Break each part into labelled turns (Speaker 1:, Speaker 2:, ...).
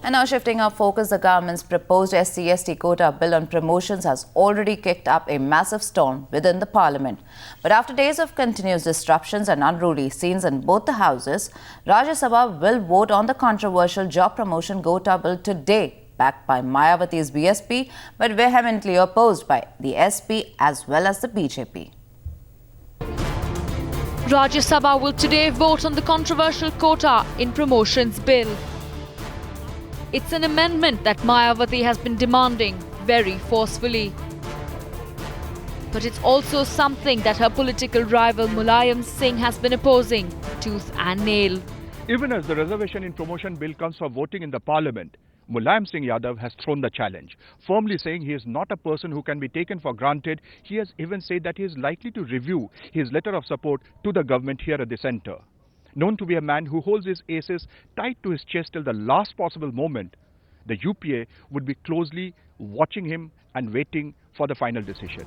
Speaker 1: And now shifting our focus, the government's proposed SC/ST quota bill on promotions has already kicked up a massive storm within the parliament. But after days of continuous disruptions and unruly scenes in both the houses, Rajya Sabha will vote on the controversial job promotion quota bill today, backed by Mayawati's BSP, but vehemently opposed by the SP as well as the BJP.
Speaker 2: Rajya Sabha will today vote on the controversial quota in promotions bill. It's an amendment that Mayawati has been demanding very forcefully. But it's also something that her political rival Mulayam Singh has been opposing tooth and nail.
Speaker 3: Even as the reservation in promotion bill comes for voting in the parliament, Mulayam Singh Yadav has thrown the challenge, firmly saying he is not a person who can be taken for granted. He has even said that he is likely to review his letter of support to the government here at the centre. Known to be a man who holds his aces tight to his chest till the last possible moment, the UPA would be closely watching him and waiting for the final decision.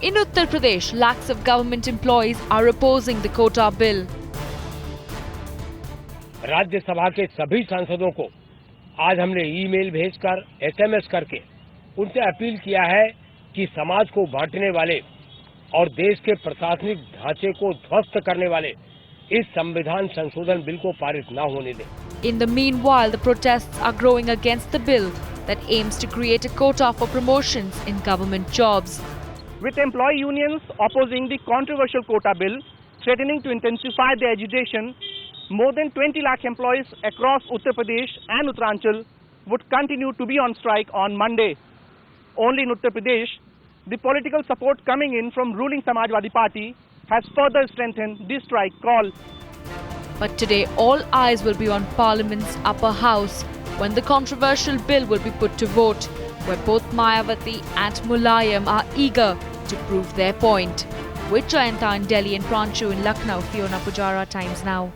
Speaker 2: In Uttar Pradesh, lakhs of government employees are opposing the quota bill.
Speaker 4: Rajya Sabha के सभी सांसदों को आज हमने email भेजकर SMS करके उनसे appeal किया है कि समाज को बांटने वाले और देश के प्रशासनिक ढांचे को ध्वस्त करने वाले इस संविधान संशोधन बिल को पारित न होने दें.
Speaker 2: In the meanwhile, the protests are growing against the bill that aims to create a quota for promotions in government jobs.
Speaker 5: With employee unions opposing the controversial quota bill, threatening to intensify the agitation, more than 20 lakh employees across Uttar Pradesh and Uttaranchal would continue to be on strike on Monday. Only in Uttar Pradesh, the political support coming in from ruling Samajwadi Party has further strengthened this strike call.
Speaker 2: But today, all eyes will be on Parliament's upper house when the controversial bill will be put to vote, where both Mayawati and Mulayam are eager to prove their point. With Jayanta in Delhi and Pranchu in Lucknow, Fiona Pujara, Times Now.